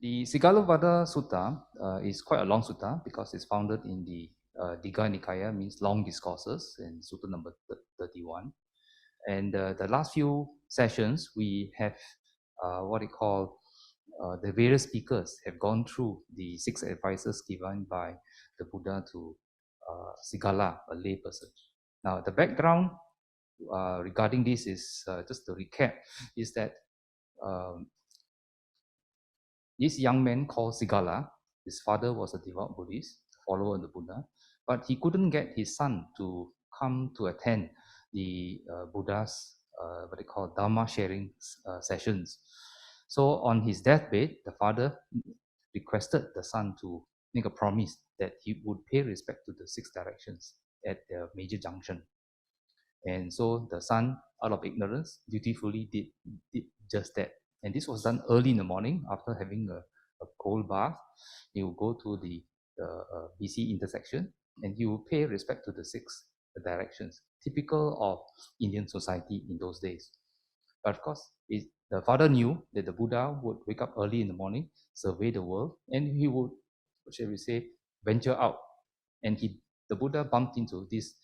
The Sigalovada Sutta is quite a long sutta because it's founded in the Digha Nikaya, means long discourses, in sutta number 31. And the last few sessions, we have what we call the various speakers have gone through the 6 advices given by the Buddha to Sigala, a lay person. Now, the background regarding this is, just to recap, is that um, this young man called Sigala, his father was a devout Buddhist, follower of the Buddha, but he couldn't get his son to come to attend the Buddha's, what they call Dharma sharing sessions. So on his deathbed, the father requested the son to make a promise that he would pay respect to the 6 directions at the major junction. And so the son, out of ignorance, dutifully did just that. And this was done early in the morning after having a cold bath. He will go to the BC intersection and he will pay respect to the 6 directions, typical of Indian society in those days. But of course, the father knew that the Buddha would wake up early in the morning, survey the world, and he would, shall we say, venture out. And the Buddha bumped into this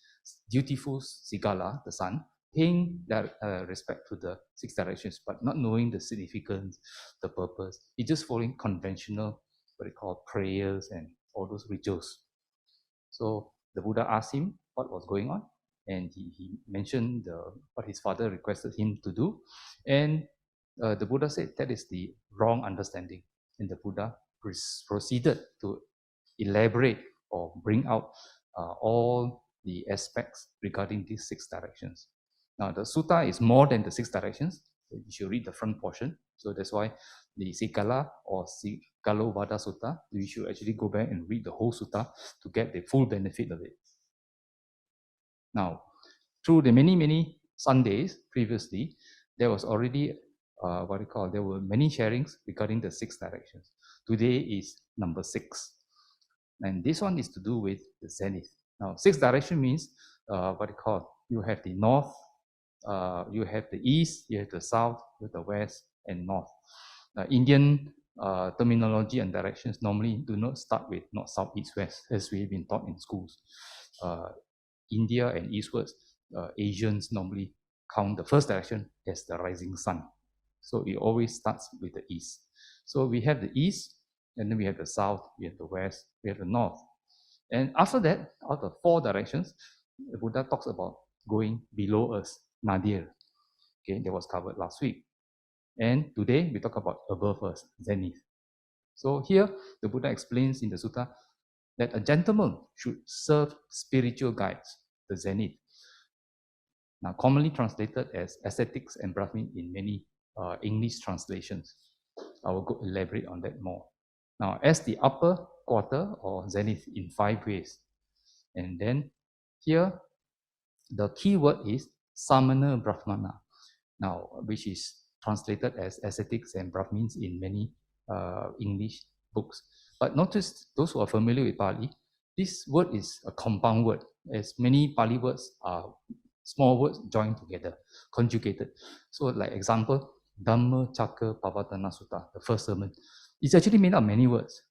dutiful Sigala, the son, paying that respect to the 6 directions, but not knowing the significance, the purpose. He just following conventional, what they call prayers and all those rituals. So the Buddha asked him what was going on, and he mentioned what his father requested him to do. And the Buddha said that is the wrong understanding. And the Buddha proceeded to elaborate or bring out all the aspects regarding these 6 directions. Now, the sutta is more than the 6 directions. So you should read the front portion. So that's why the Sikala or Sigalovada Sutta, you should actually go back and read the whole sutta to get the full benefit of it. Now, through the many Sundays previously, there was already there were many sharings regarding the 6 directions. Today is number 6. And this one is to do with the zenith. Now, 6 direction means you have the north, you have the east, you have the south, you have the west, and north. Indian terminology and directions normally do not start with north, south, east, west, as we've been taught in schools. India and eastwards, Asians normally count the first direction as the rising sun. So it always starts with the east. So we have the east, and then we have the south, we have the west, we have the north. And after that, out of 4 directions, the Buddha talks about going below us, nadir. Okay, that was covered last week. And today we talk about above us, zenith. So here the Buddha explains in the sutta that a gentleman should serve spiritual guides, the zenith. Now, commonly translated as ascetics and Brahmin in many English translations. I will go elaborate on that more. Now, as the upper quarter or zenith in 5 ways. And then here, the key word is samana brahmana. Now, which is translated as ascetics and Brahmins in many English books. But notice, those who are familiar with Pali, this word is a compound word, as many Pali words are small words joined together, conjugated. So, like example, Dhamma Chakra Pavatana Sutta, the first sermon, it's actually made up of many words,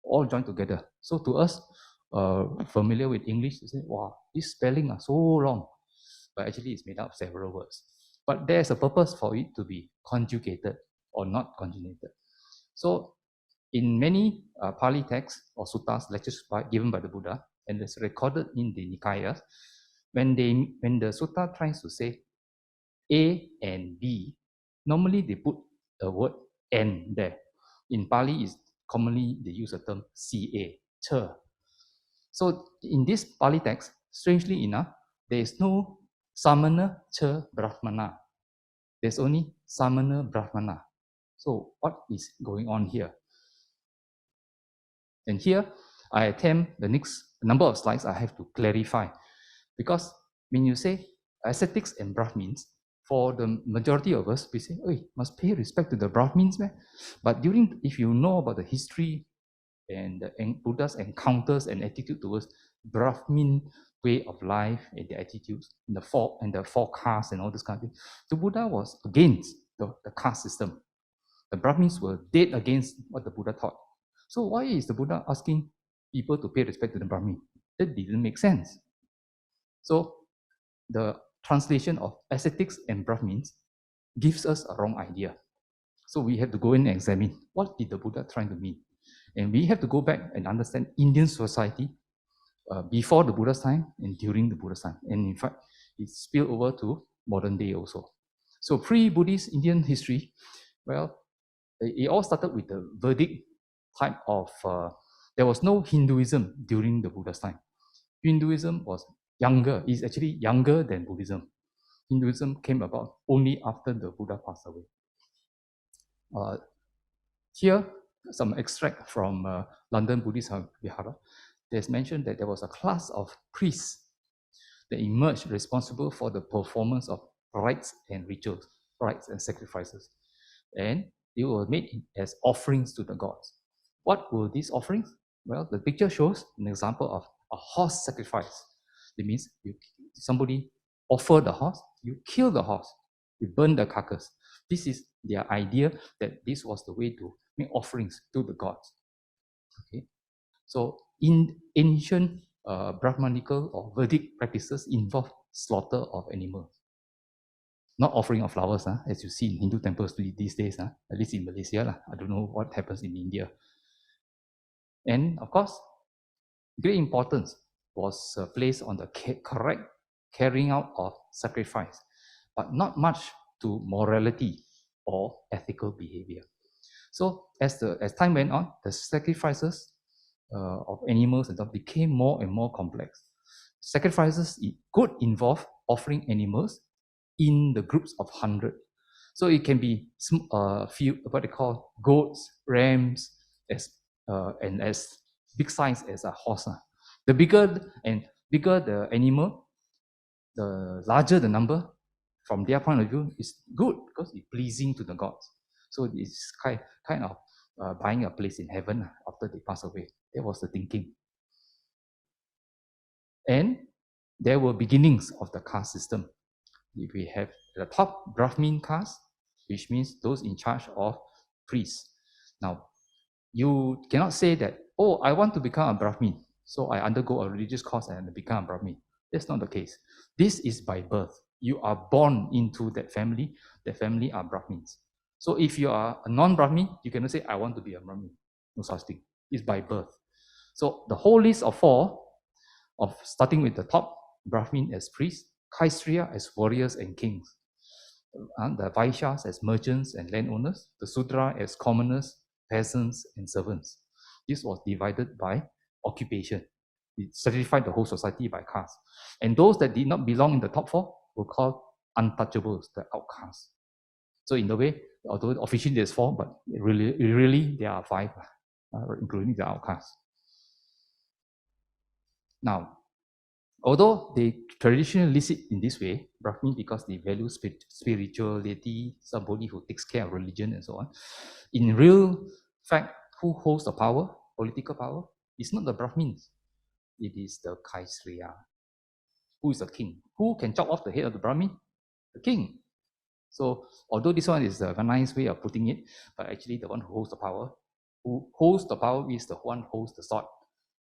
all joined together. So, to us, familiar with English, you say, wow, this spelling are so long. But actually, it's made up of several words. But there's a purpose for it to be conjugated or not conjugated. So, in many Pali texts or suttas, lectures given by the Buddha, and it's recorded in the Nikayas, when the sutta tries to say A and B, normally they put the word N there. In Pali, is commonly they use the term CA, Cha. So in this Pali text, strangely enough, there is no Samana Cha Brahmana. There's only Samana Brahmana. So what is going on here? And here, I attempt the next number of slides I have to clarify. Because when you say ascetics and Brahmins, for the majority of us, we say, oh, must pay respect to the Brahmins, man. But if you know about the history and Buddha's encounters and attitude towards Brahmin way of life and the attitudes, and the four castes and all this kind of thing, the Buddha was against the caste system. The Brahmins were dead against what the Buddha taught. So why is the Buddha asking people to pay respect to the Brahmin? That didn't make sense. So the translation of ascetics and Brahmins gives us a wrong idea. So we have to go in and examine what did the Buddha trying to mean. And we have to go back and understand Indian society before the Buddha's time and during the Buddha's time. And in fact, it spilled over to modern day also. So pre-Buddhist Indian history, well, it all started with the Vedic type of, there was no Hinduism during the Buddha's time. Hinduism was younger, is actually younger than Buddhism. Hinduism came about only after the Buddha passed away. Here, some extract from London Buddhist Vihara. There's mentioned that there was a class of priests that emerged responsible for the performance of rites and rituals, rites and sacrifices. And they were made as offerings to the gods. What were these offerings? Well, the picture shows an example of a horse sacrifice. It means somebody offer the horse, you kill the horse, you burn the carcass. This is their idea that this was the way to make offerings to the gods. Okay, so in ancient Brahmanical or Vedic practices involve slaughter of animals, not offering of flowers, as you see in Hindu temples these days, at least in Malaysia. I don't know what happens in India. And of course, great importance was placed on the correct carrying out of sacrifice, but not much to morality or ethical behavior. So as time went on, the sacrifices of animals and stuff became more and more complex. Sacrifices could involve offering animals in the groups of 100. So it can be few, what they call goats, rams, and as big size as a horse. The bigger the animal, the larger the number. From their point of view, is good because it's pleasing to the gods. So it's kind of buying a place in heaven after they pass away. That was the thinking. And there were beginnings of the caste system. If we have the top Brahmin caste, which means those in charge of priests. Now, you cannot say that, oh, I want to become a Brahmin, so I undergo a religious course and become a Brahmin. That's not the case. This is by birth. You are born into that family. That family are Brahmins. So if you are a non-Brahmin, you cannot say, I want to be a Brahmin. No such thing. It's by birth. So the whole list of four, of starting with the top Brahmin as priests, Kshatriya as warriors and kings, the Vaishyas as merchants and landowners, the Sudra as commoners, peasants, and servants. This was divided by occupation. It stratified the whole society by caste. And those that did not belong in the top four were called untouchables, the outcasts. So in a way, although officially there's four, but really there are five, including the outcasts. Now, although they traditionally list it in this way, Brahmin, because they value spirituality, somebody who takes care of religion and so on, in real fact, who holds the power, political power, is not the Brahmins. It is the Kshatriya. Who is the king? Who can chop off the head of the Brahmin? The king. So, although this one is a nice way of putting it, but actually the one who holds the power is the one who holds the sword,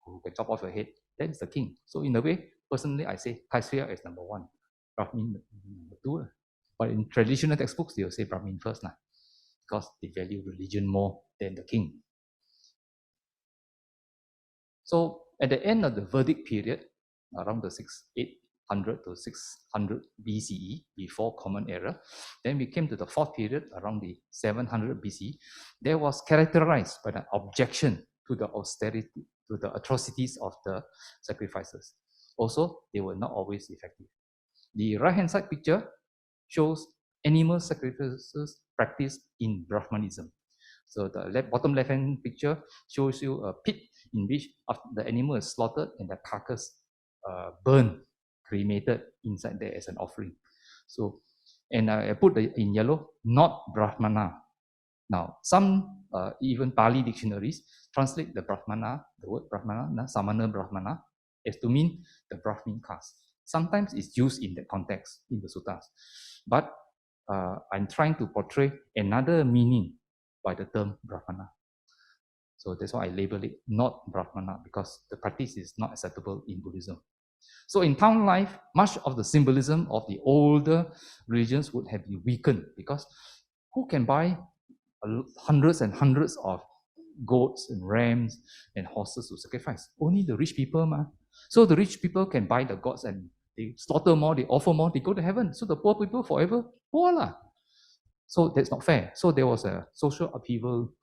who can chop off your head. That is the king. So in a way, personally, I say Kshatriya is number one, Brahmin number two. But in traditional textbooks, they'll say Brahmin first, because they value religion more than the king. So at the end of the Vedic period, around the 800 to 600 BCE, before Common Era, then we came to the fourth period, around the 700 BC. There was characterized by an objection to the austerity, to the atrocities of the sacrifices. Also, they were not always effective. The right-hand side picture shows animal sacrifices practiced in Brahmanism. So the bottom left-hand picture shows you a pit in which the animal is slaughtered and the carcass burned, cremated inside there as an offering. So, and I put in yellow, not Brahmana. Now, some even Pali dictionaries translate the Brahmana, the word Brahmana, Samana Brahmana, as to mean the Brahmin caste. Sometimes it's used in that context in the suttas. But I'm trying to portray another meaning by the term Brahmana. So that's why I label it not Brahmana, because the practice is not acceptable in Buddhism. So in town life, much of the symbolism of the older religions would have been weakened, because who can buy hundreds and hundreds of goats and rams and horses to sacrifice? Only the rich people, ma. So the rich people can buy the gods and they slaughter more, they offer more, they go to heaven. So the poor people forever poor lah. So that's not fair. So there was a social upheaval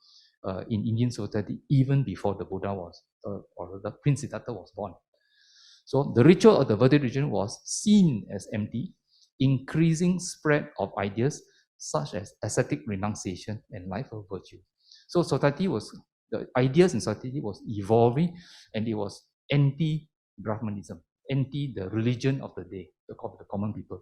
in Indian society even before the Buddha was, or the Prince Siddhartha was born. So the ritual of the Vedic religion was seen as empty, increasing spread of ideas such as ascetic renunciation and life of virtue. So the ideas in society was evolving, and it was anti-Brahmanism, anti the religion of the day, the common people.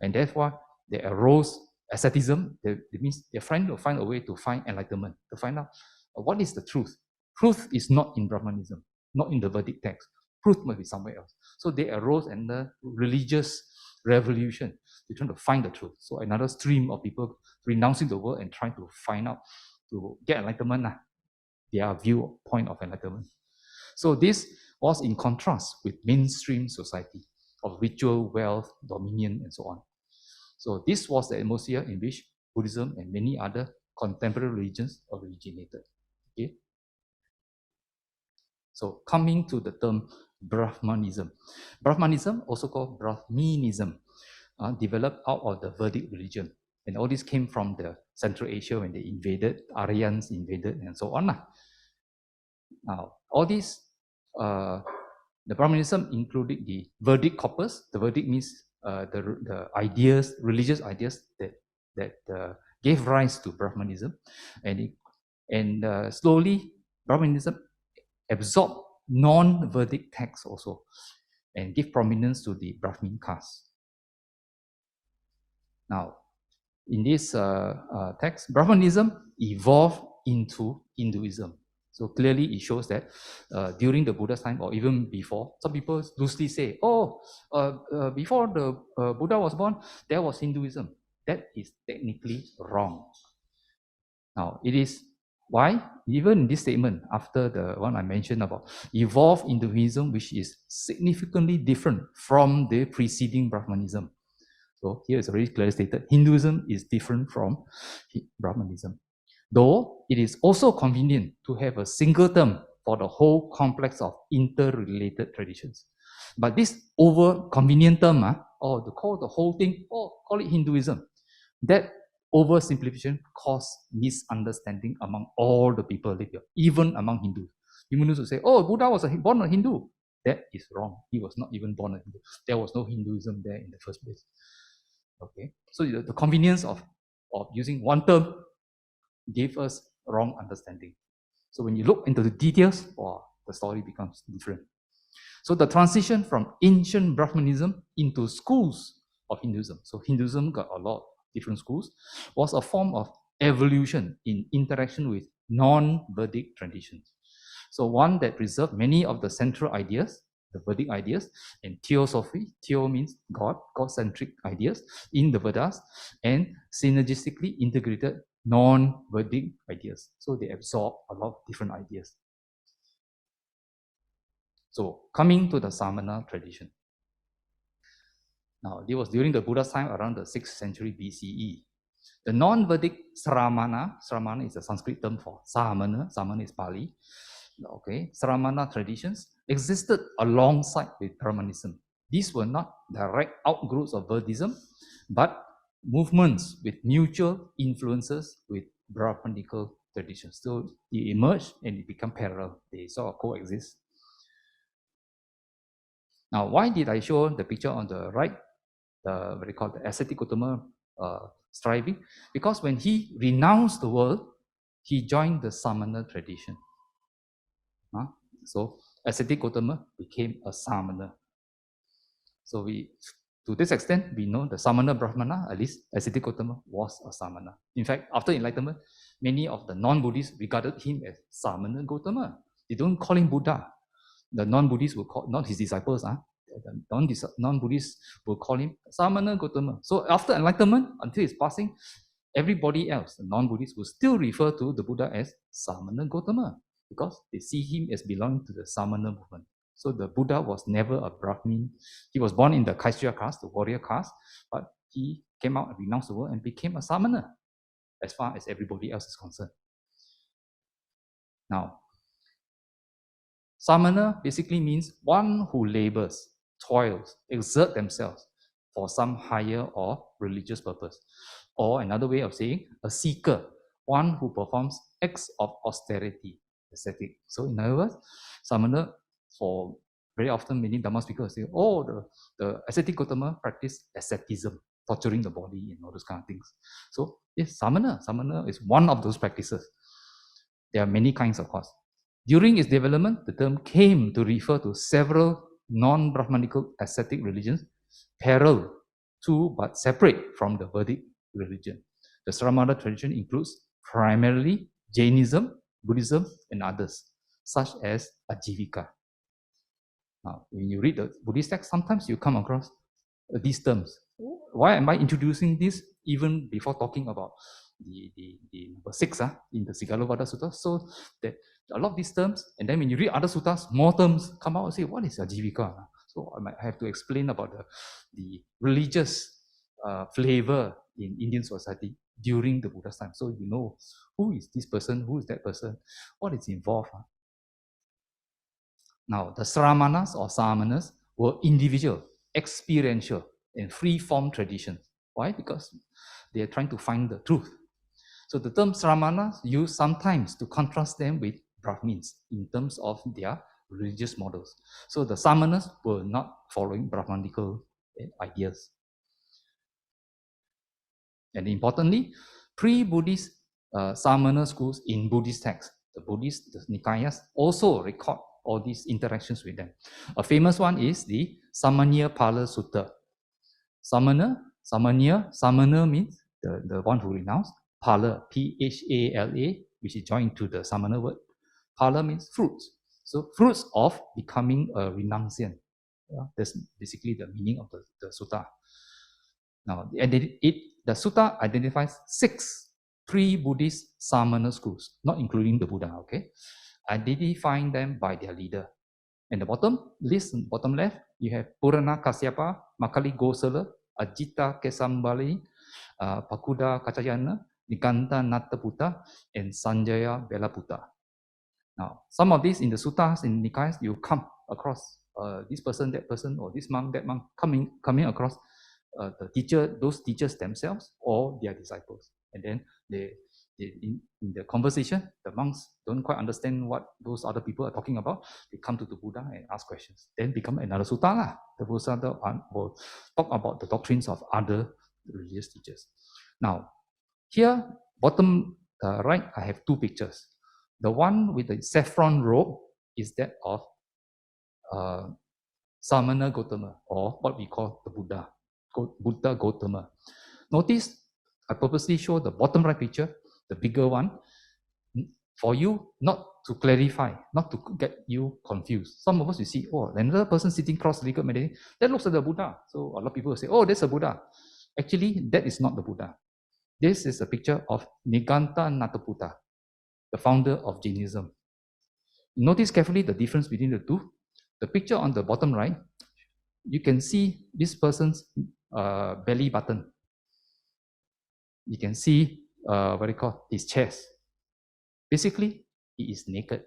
And therefore, there arose asceticism. That means they're trying to find a way to find enlightenment, to find out what is the truth. Truth is not in Brahmanism, not in the Vedic text. Truth must be somewhere else. So they arose in the religious revolution. They're trying to find the truth. So another stream of people renouncing the world and trying to find out, to get enlightenment, their viewpoint of enlightenment. So this was in contrast with mainstream society of ritual, wealth, dominion, and so on. So this was the atmosphere in which Buddhism and many other contemporary religions originated. Okay. So coming to the term Brahmanism. Brahmanism, also called Brahminism, developed out of the Vedic religion. And all this came from the Central Asia when they invaded, Aryans invaded, and so on. Now, all this, the Brahmanism included the Vedic corpus. The Vedic means the ideas, religious ideas that gave rise to Brahmanism. And slowly, Brahmanism absorbed non-Vedic texts also and give prominence to the Brahmin caste. Now, in this text, Brahmanism evolved into Hinduism. So clearly it shows that during the Buddha's time or even before, some people loosely say, before the Buddha was born, there was Hinduism. That is technically wrong. Now, it is why, even in this statement, after the one I mentioned about evolved Hinduism, which is significantly different from the preceding Brahmanism. So here is already clearly stated, Hinduism is different from Brahmanism. Though it is also convenient to have a single term for the whole complex of interrelated traditions. But this over convenient term, or to call the whole thing, call it Hinduism, that oversimplification caused misunderstanding among all the people living here, even among Hindus. Hindus will say, Buddha was born a Hindu. That is wrong. He was not even born a Hindu. There was no Hinduism there in the first place. Okay, so the convenience of using one term gave us wrong understanding. So when you look into the details, the story becomes different. So the transition from ancient Brahmanism into schools of Hinduism, so Hinduism got a lot of different schools, was a form of evolution in interaction with non-Vedic traditions. So one that preserved many of the central ideas, the Vedic ideas, and theosophy, theo means God, God-centric ideas in the Vedas, and synergistically integrated non-Vedic ideas. So they absorb a lot of different ideas. So coming to the Samana tradition. Now, it was during the Buddha's time around the 6th century BCE. The non-Vedic Sramana is a Sanskrit term for Samana is Pali. Okay, Sramana traditions existed alongside with Brahmanism. These were not direct outgrowths of Buddhism, but movements with mutual influences with Brahmanical traditions. So they emerged and it became parallel. They sort of coexist. Now, why did I show the picture on the right, what they call the ascetic Gautama striving? Because when he renounced the world, he joined the Samana tradition. So ascetic Gautama became a Samana. So to this extent, we know the Samana Brahmana, at least ascetic Gautama was a Samana. In fact, after enlightenment, many of the non-Buddhists regarded him as Samana Gautama. They don't call him Buddha. The non-Buddhists will call, not his disciples, the non-Buddhists will call him Samana Gautama. So after enlightenment, until his passing, everybody else, the non-Buddhists, will still refer to the Buddha as Samana Gautama because they see him as belonging to the Samana movement. So the Buddha was never a Brahmin. He was born in the Kaishya caste, the warrior caste, but he came out and renounced the world and became a Samana as far as everybody else is concerned. Now, Samana basically means one who labors, toils, exert themselves for some higher or religious purpose. Or another way of saying, a seeker, one who performs acts of austerity, ascetic. So in other words, Samana, for very often many Dhamma speakers say, oh, the ascetic Gautama practice asceticism, torturing the body and all those kind of things. So yes, Samana is one of those practices. There are many kinds, of course. During its development, the term came to refer to several non-Brahmanical ascetic religions, parallel to but separate from the Vedic religion. The Sramana tradition includes primarily Jainism, Buddhism, and others, such as Ajivika. Now, when you read the Buddhist text, sometimes you come across these terms. Why am I introducing this even before talking about the number 6 in the Sigalovada Sutta? So that a lot of these terms, and then when you read other suttas, more terms come out and say, what is Ajivika? So I might have to explain about the religious flavor in Indian society during the Buddha's time. So you know who is this person, who is that person, what is involved. Now, the Sramanas or Samanas were individual, experiential, and free-form traditions. Why? Because they are trying to find the truth. So the term Sramanas used sometimes to contrast them with Brahmins in terms of their religious models. So the Samanas were not following Brahmanical ideas. And importantly, pre-Buddhist Samana schools in Buddhist texts, the Nikayas, also record all these interactions with them. A famous one is the Samanya-Pala Sutta. Samana means the one who renounced. Pala, P-H-A-L-A, which is joined to the Samana word. Pala means fruits. So fruits of becoming a renunciant. That's basically the meaning of the sutta. Now, the sutta identifies 6 pre-Buddhist Samana schools, not including the Buddha, okay? Identifying them by their leader. And the bottom left, you have Purana Kasyapa, Makali Gosala, Ajita Kesambali, Pakuda Kachayana, Nikanta Nattaputta, and Sanjaya Velaputta. Now, some of these in the suttas, in Nikayas, you come across this person, that person, or this monk, that monk, coming across those teachers themselves or their disciples. And then in the conversation, the monks don't quite understand what those other people are talking about. They come to the Buddha and ask questions. Then become another sutta lah. The Buddha will talk about the doctrines of other religious teachers. Now, here, bottom right, I have 2 pictures. The one with the saffron robe is that of Samana Gautama, or what we call the Buddha Gautama. Notice, I purposely show the bottom right picture, the bigger one, for you not to clarify, not to get you confused. Some of us, you see, oh, another person sitting cross-legged meditating, that looks like the Buddha. So a lot of people will say, oh, that's a Buddha. Actually, that is not the Buddha. This is a picture of Niganta Nattaputta, the founder of Jainism. Notice carefully the difference between the two. The picture on the bottom right, you can see this person's belly button. You can see what they call his chest. Basically, he is naked.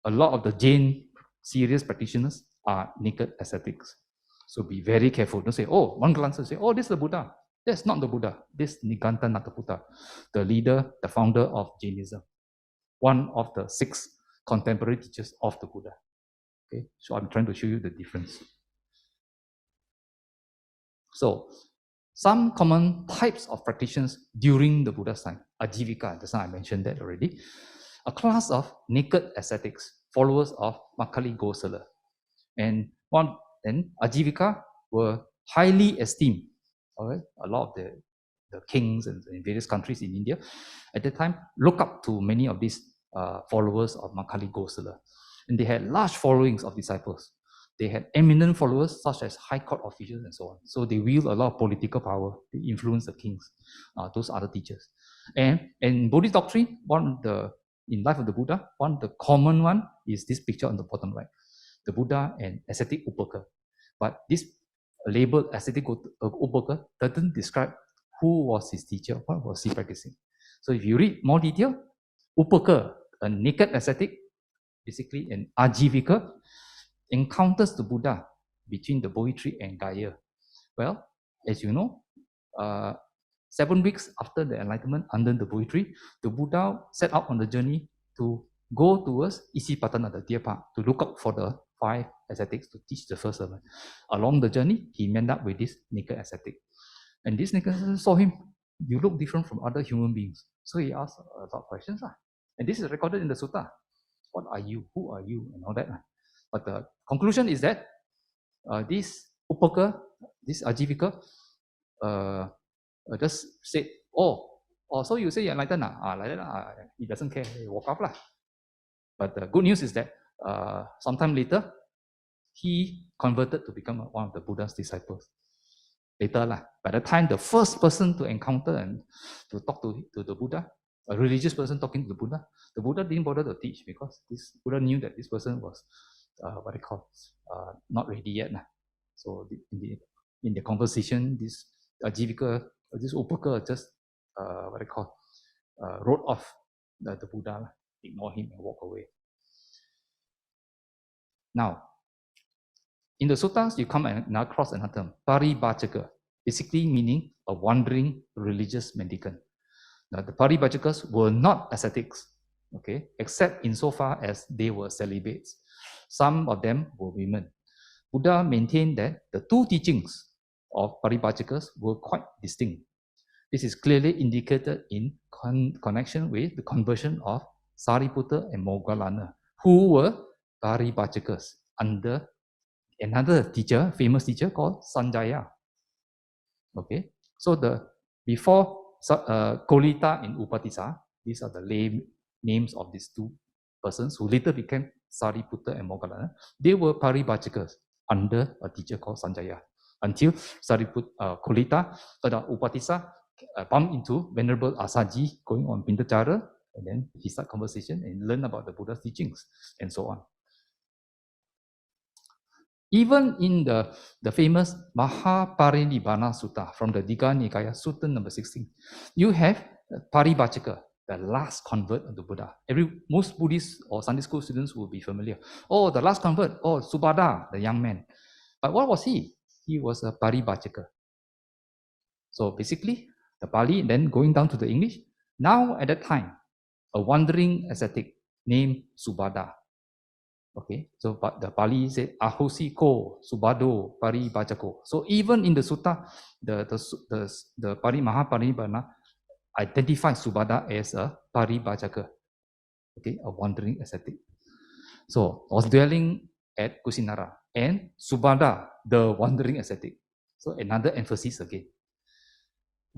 A lot of the Jain serious practitioners are naked ascetics. So be very careful. Don't say, oh, one glance and say, oh, this is the Buddha. That's not the Buddha. This is Niganta Nattaputta, the leader, the founder of Jainism. One of the 6 contemporary teachers of the Buddha. Okay, so I'm trying to show you the difference. So, some common types of practitioners during the Buddha's time. Ajivika, just now I mentioned that already. A class of naked ascetics, followers of Makali Gosala. And Ajivika were highly esteemed. Okay? A lot of the kings in various countries in India at the time look up to many of these followers of Makali Gosala. And they had large followings of disciples. They had eminent followers such as high court officials and so on. So they wield a lot of political power to influence the kings, those other teachers. And in Buddhist doctrine, in Life of the Buddha, the common one is this picture on the bottom right, the Buddha and ascetic Upaka. But this labeled ascetic Upaka doesn't describe who was his teacher, what was he practicing. So if you read more detail, Upaka, a naked ascetic, basically an Ajivika, encounters the Buddha between the Bodhi tree and Gaia. Well, as you know, 7 weeks after the enlightenment under the Bodhi tree, the Buddha set out on the journey to go towards Isipatana, the deer park, to look out for the 5 ascetics to teach the first sermon. Along the journey, he met up with this naked ascetic. And this naked ascetic saw him, you look different from other human beings. So he asked a lot of questions. And this is recorded in the sutta. What are you? Who are you? And all that. But the conclusion is that this Upaka, this Ajivika, just said, so you say you're enlightened? Like that, he doesn't care, he walk off. But the good news is that sometime later, he converted to become one of the Buddha's disciples. Later, by the time the first person to encounter and to talk to the Buddha, a religious person talking to the Buddha didn't bother to teach because this Buddha knew that this person was not ready yet. So in the conversation, this Ajivika, this Upaka just wrote off the Buddha, ignore him and walk away. Now, in the suttas, you come across another term, paribhajaka, basically meaning a wandering religious mendicant. Now, the paribhajakas were not ascetics, okay, except insofar as they were celibates. Some of them were women. Buddha maintained that the two teachings of paribhajakas were quite distinct. This is clearly indicated in connection with the conversion of Sariputta and Moggallana, who were paribhajakas under another teacher, famous teacher called Sanjaya. Okay, so before Kolita and Upatissa, these are the names of these two persons who later became Sariputta and Moggallana. They were paribhajakas under a teacher called Sanjaya until Kolita, Upatissa bumped into Venerable Asaji going on Pindachara, and then he started conversation and learned about the Buddha's teachings and so on. Even in the famous Mahaparinibbana Sutta from the Digha Nikaya, Sutta number 16, you have Paribhajaka, the last convert of the Buddha. Most Buddhist or Sunday school students will be familiar. Oh, the last convert, Subhada, the young man. But what was he? He was a Paribhajaka. So basically, the Pali, then going down to the English, now at that time, a wandering ascetic named Subhada. Okay, so the Pali said Ahosi ko Subhado Paribhajako. So even in the sutta, the Mahaparinibbana identifies Subhada as a Paribhajaka, okay, a wandering ascetic. So was dwelling at Kusinara, and Subhada, the wandering ascetic. So another emphasis again.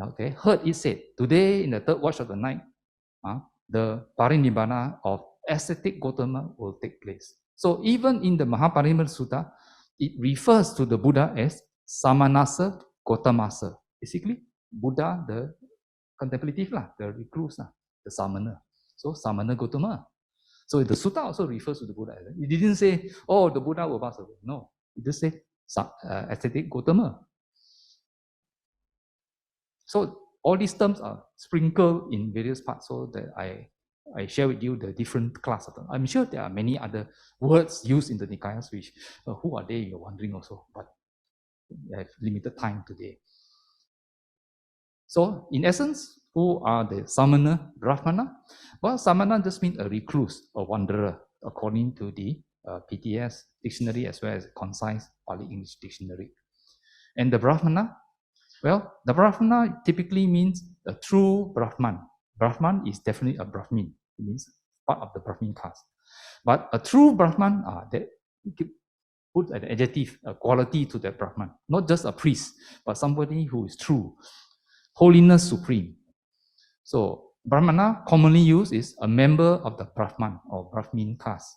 Okay, heard it said today in the third watch of the night, the Parinibbana of ascetic Gautama will take place. So even in the Mahaparinibbana Sutta, it refers to the Buddha as Samanasa Gautamasa. Basically, Buddha, the contemplative, the recluse, the samana. So Samana Gautama. So the Sutta also refers to the Buddha. It didn't say, the Buddha will pass away. No, it just said ascetic Gautama. So all these terms are sprinkled in various parts so that I share with you the different class of them. I'm sure there are many other words used in the Nikayas which, who are they, you're wondering also, but I have limited time today. So in essence, who are the Samana, Brahmana? Well, Samana just means a recluse, a wanderer, according to the PTS dictionary as well as concise Pali English dictionary. And the Brahmana, well, the Brahmana typically means a true Brahman. Brahman is definitely a Brahmin. It means part of the Brahmin caste. But a true Brahman, that put an adjective, a quality to that Brahman. Not just a priest, but somebody who is true. Holiness supreme. So, Brahmana commonly used is a member of the Brahman or Brahmin caste.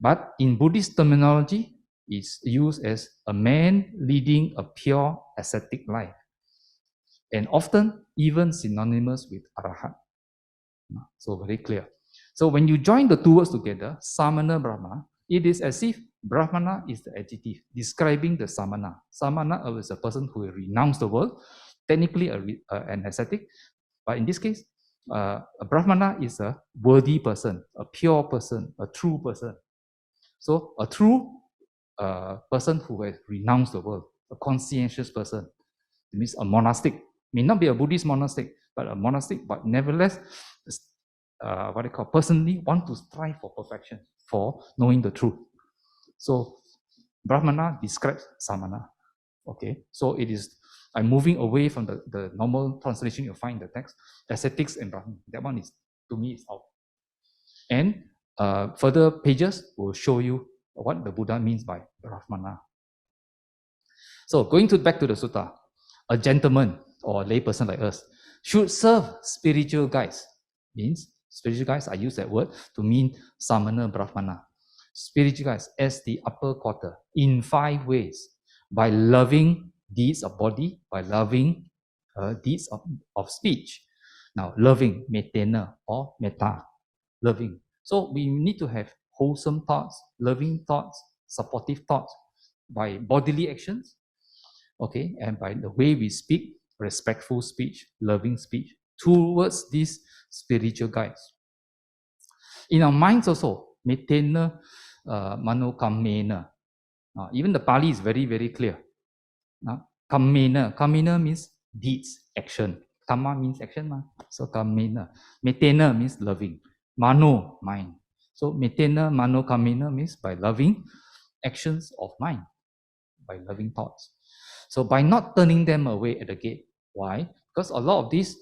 But in Buddhist terminology, is used as a man leading a pure ascetic life, and often even synonymous with Arahat. So very clear. So when you join the two words together, Samana Brahma, it is as if Brahmana is the adjective describing the Samana. Samana is a person who renounced the world, technically an ascetic, but in this case, a Brahmana is a worthy person, a pure person, a true person. So a true person who has renounced the world, a conscientious person. It means a monastic. May not be a Buddhist monastic, but a monastic, but nevertheless, personally want to strive for perfection, for knowing the truth. So Brahmana describes Samana. Okay, so it is, I'm moving away from the normal translation you'll find in the text, ascetics and Brahman. That one is, to me, is out. And further pages will show you what the Buddha means by Brahmana. So going back to the sutta, a gentleman or a lay person like us should serve spiritual guides. Means spiritual guides, I use that word to mean Samana Brahmana. Spiritual guides as the upper quarter in 5 ways: by loving deeds of body, by loving deeds of speech. Now, loving, metena or metta, loving. So we need to have wholesome thoughts, loving thoughts, supportive thoughts by bodily actions, okay, and by the way we speak, respectful speech, loving speech towards these spiritual guides. In our minds also, metena, manokammena. Even the Pali is very, very clear. Kammena means deeds, action. Kamma means action. So kammena. Metena means loving. Mano, mind. So metena, mano, kammena means by loving actions of mind, by loving thoughts. So by not turning them away at the gate. Why? Because a lot of these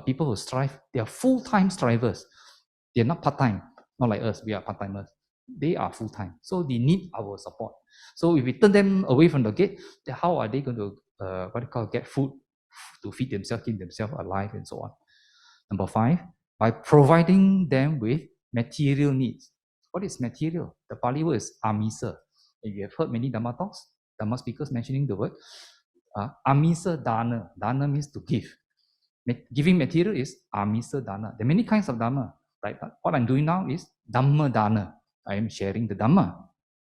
people who strive, they are full-time strivers. They're not part-time, not like us, we are part-timers. They are full-time. So they need our support. So if we turn them away from the gate, then how are they going to get food to feed themselves, keep themselves alive, and so on. Number 5, by providing them with material needs. What is material? The Pali word is amisa. And you have heard many Dhamma talks, Dhamma speakers mentioning the word amisa dana. Dana means to give. Giving material is amisa dana. There are many kinds of Dhamma. Like what I'm doing now is Dhamma dana. I am sharing the Dhamma.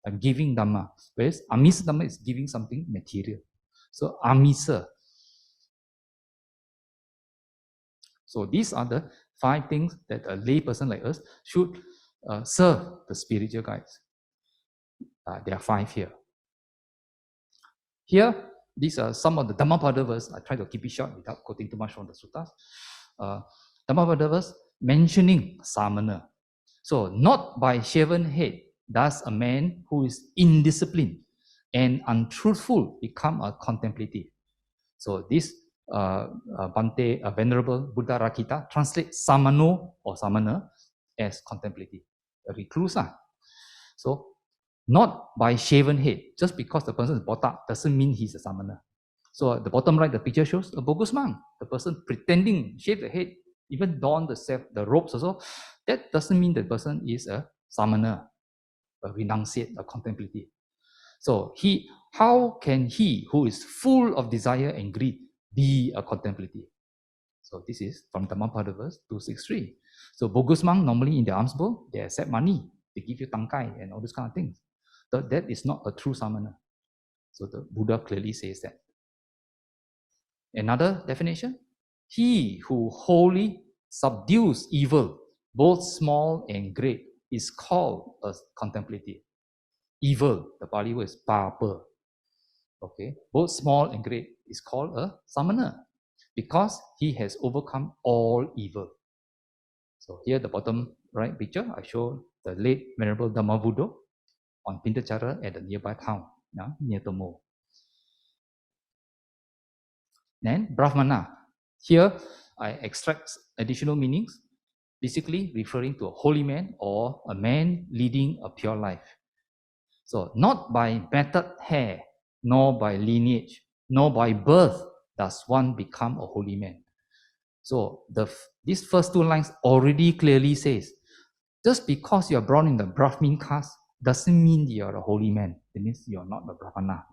I'm giving Dhamma. Whereas amisa Dhamma is giving something material. So amisa. So these are the 5 things that a lay person like us should serve the spiritual guides. There are 5 here. Here, these are some of the Dhammapada verse. I try to keep it short without quoting too much from the suttas. Dhammapada verse mentioning samana. So, not by shaven head does a man who is indisciplined and untruthful become a contemplative. So, this Bhante, Venerable Buddha Rakita translates samano or samana as contemplative, a recluse. So, not by shaven head. Just because the person is botak doesn't mean he's a samana. So at the bottom right, the picture shows a bogus monk, the person pretending shave the head, even don the robes also. That doesn't mean the person is a samana, a renunciate, a contemplative. So how can he who is full of desire and greed be a contemplative? So this is from Dhammapada verse 263. So bogus monk normally in the alms bowl, they accept money, they give you tangkai and all those kind of things. That is not a true samana. So the Buddha clearly says that. Another definition, he who wholly subdues evil, both small and great, is called a contemplative. Evil, the Pali word is papa. Okay, both small and great is called a samana because he has overcome all evil. So here the bottom right picture, I show the late Venerable Dhammavuddho on Pintacara at the nearby town, near Tomo. Then Brahmana. Here I extract additional meanings, basically referring to a holy man or a man leading a pure life. So not by matted hair, nor by lineage, nor by birth does one become a holy man. So these first 2 lines already clearly says, just because you are born in the Brahmin caste doesn't mean you're a holy man. It means you're not a Brahmana.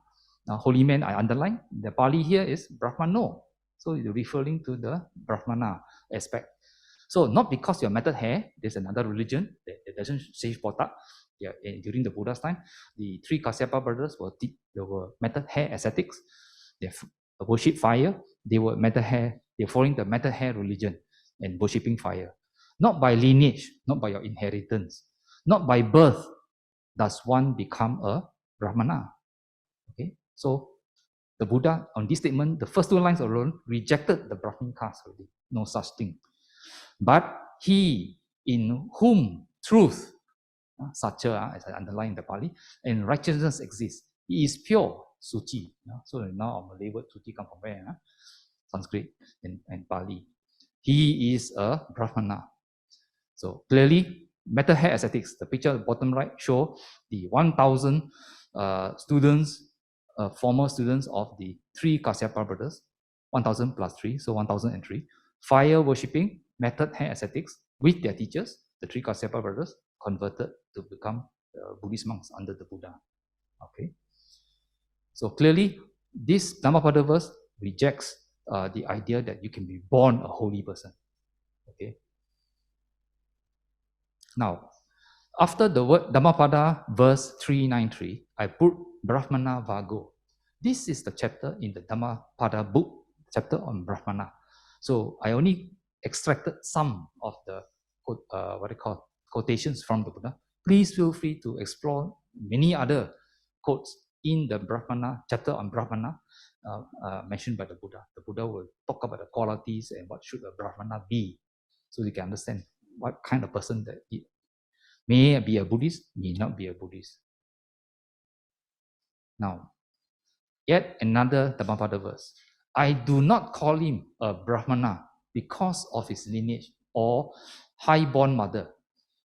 Now, holy man, I underline, the Pali here is Brahmano. So you're referring to the Brahmana aspect. So not because you're matted hair, there's another religion that doesn't shave botak. Yeah, during the Buddha's time, the three Kasyapa brothers were matted hair ascetics. They worship fire. They were matted hair. They're following the matted hair religion and worshipping fire. Not by lineage, not by your inheritance, not by birth does one become a Brahmana. Okay, so the Buddha, on this statement, the first two lines alone rejected the Brahmin caste already. No such thing. But he in whom truth, satya, as I underline in the Pali, and righteousness exists, he is pure, suci. So now our Malay word suci come from where? Sanskrit and Pali. He is a Brahmana. So clearly, metal hair ascetics, the picture at the bottom right show the 1,000 students, former students of the three Kasyapa brothers, 1,000 plus 3, so 1,003, fire worshipping, method hair ascetics with their teachers, the three Kasyapa brothers, converted to become Buddhist monks under the Buddha. Okay. So clearly, this Dhammapada verse rejects the idea that you can be born a holy person. Okay. Now, after the word Dhammapada verse 393, I put Brahmana Vago. This is the chapter in the Dhammapada book, chapter on Brahmana. So I only extracted some of the quotations from the Buddha. Please feel free to explore many other quotes in the Brahmana chapter on Brahmana mentioned by the Buddha. The Buddha will talk about the qualities and what should a Brahmana be, so you can understand what kind of person that he may be a Buddhist, may not be a Buddhist. Now, yet another Dhammapada verse. I do not call him a Brahmana because of his lineage or high-born mother.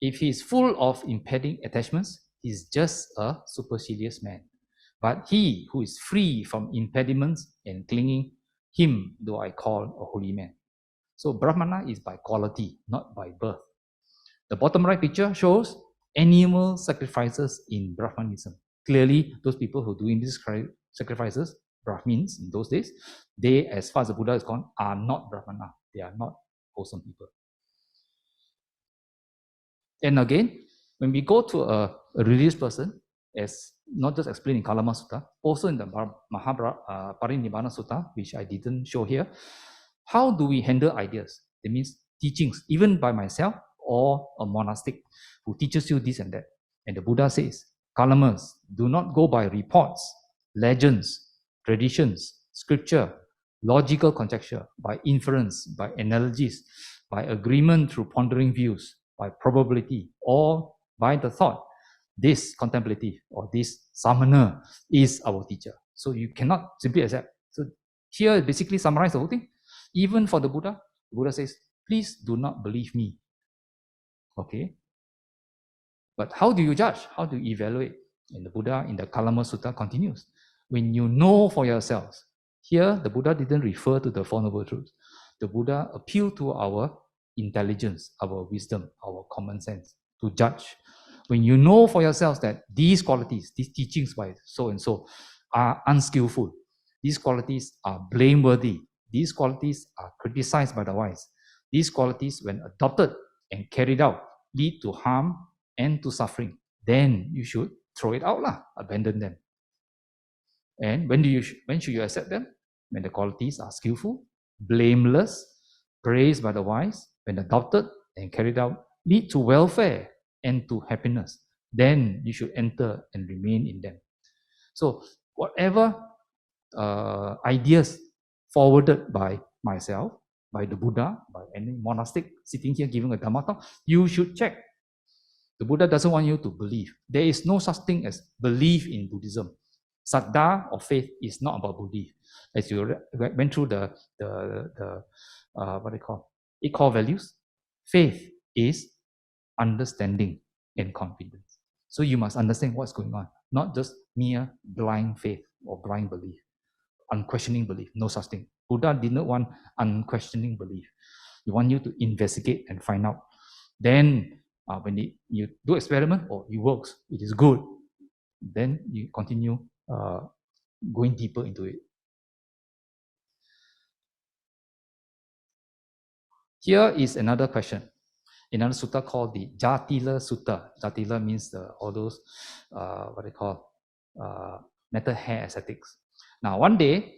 If he is full of impeding attachments, he is just a supercilious man. But he who is free from impediments and clinging, him do I call a holy man. So Brahmana is by quality, not by birth. The bottom right picture shows animal sacrifices in Brahmanism. Clearly, those people who are doing these sacrifices, Brahmins in those days, they, as far as the Buddha is concerned, are not Brahmana. They are not wholesome people. And again, when we go to a religious person, as not just explained in Kalama Sutta, also in the Parinibbana Sutta, which I didn't show here, how do we handle ideas? That means teachings, even by myself or a monastic who teaches you this and that. And the Buddha says, Kalamas, do not go by reports, legends, traditions, scripture, logical conjecture, by inference, by analogies, by agreement through pondering views, by probability, or by the thought. This contemplative or this samana is our teacher. So you cannot simply accept. So here basically summarize the whole thing. Even for the Buddha says, please do not believe me. Okay. But how do you judge? How do you evaluate? And the Buddha in the Kalama Sutta continues. When you know for yourselves, here the Buddha didn't refer to the Four Noble Truths. The Buddha appealed to our intelligence, our wisdom, our common sense to judge. When you know for yourselves that these qualities, these teachings by so and so are unskillful, these qualities are blameworthy, these qualities are criticized by the wise, these qualities, when adopted and carried out, lead to harm and to suffering, then you should throw it out, abandon them. And when should you accept them? When the qualities are skillful, blameless, praised by the wise, when adopted and carried out, lead to welfare and to happiness, then you should enter and remain in them. So whatever ideas forwarded by myself, by the Buddha, by any monastic sitting here giving a Dhamma talk, you should check. The Buddha doesn't want you to believe. There is no such thing as belief in Buddhism. Saddha or faith is not about belief. As you went through the what they call 8 core values, faith is understanding and confidence. So you must understand what's going on, not just mere blind faith or blind belief, unquestioning belief. No such thing. Buddha did not want unquestioning belief. He wants you to investigate and find out. Then When you do experiment, it works, it is good, then you continue going deeper into it. Here is another question. Another sutta called the Jatila Sutta. Jatila means all those, what they call, metal hair ascetics. Now, one day,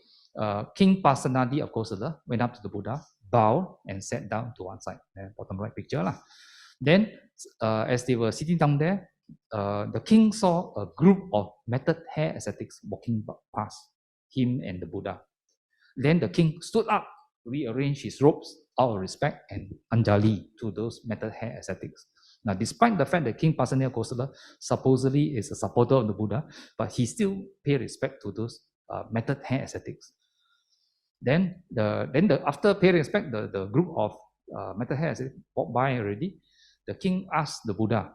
King Pasenadi of Kosala went up to the Buddha, bowed, and sat down to one side. Bottom right picture. Then, as they were sitting down there, the king saw a group of matted hair ascetics walking past him and the Buddha. Then the king stood up, rearranged his robes out of respect, and anjali to those matted hair ascetics. Now, despite the fact that King Pasenadi of Kosala supposedly is a supporter of the Buddha, but he still paid respect to those matted hair ascetics. Then after paying respect, the group of matted hair ascetics walked by already. The king asked the Buddha,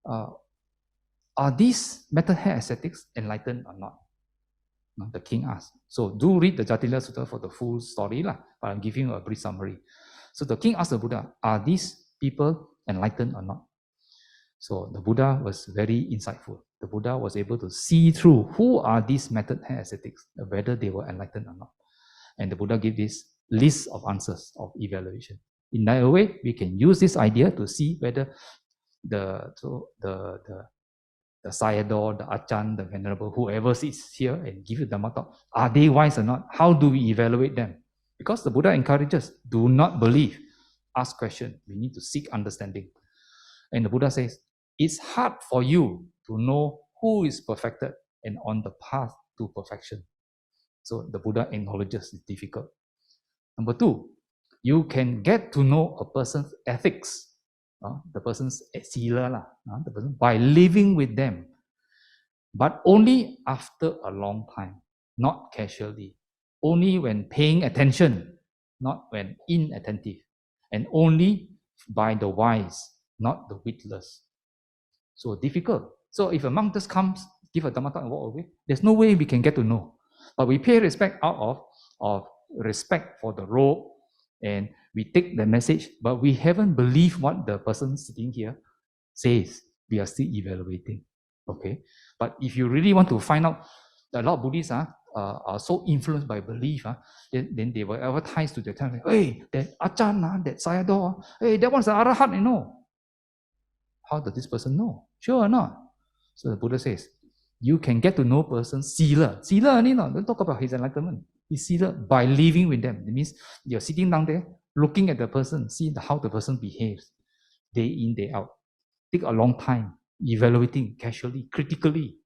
are these matted hair ascetics enlightened or not? The king asked. So do read the Jatila Sutta for the full story, but I'm giving you a brief summary. So the king asked the Buddha, are these people enlightened or not? So the Buddha was very insightful. The Buddha was able to see through who are these matted hair ascetics, whether they were enlightened or not. And the Buddha gave this list of answers of evaluation. In that way, we can use this idea to see whether the Sayadaw, the Achan, the Venerable, whoever sits here and give you Dhamma talk, are they wise or not? How do we evaluate them? Because the Buddha encourages, do not believe, ask questions. We need to seek understanding. And the Buddha says, it's hard for you to know who is perfected and on the path to perfection. So the Buddha acknowledges it's difficult. Number two, you can get to know a person's ethics, the person's sila, the person, by living with them, but only after a long time, not casually, only when paying attention, not when inattentive, and only by the wise, not the witless. So difficult. So if a monk just comes, give a Dhamma talk and walk away, there's no way we can get to know. But we pay respect out of respect for the robe, and we take the message, but we haven't believed what the person sitting here says. We are still evaluating. Okay. But if you really want to find out, a lot of Buddhists are so influenced by belief, then they will advertise to their time, hey, that Achan, that Sayadaw, hey, that one's an Arahat, you know. How does this person know? Sure or not? So the Buddha says, you can get to know person's sila. Sila, don't talk about his enlightenment. His sila by living with them. It means you're sitting down there, looking at the person, see how the person behaves, day in, day out. Take a long time, evaluating casually, critically.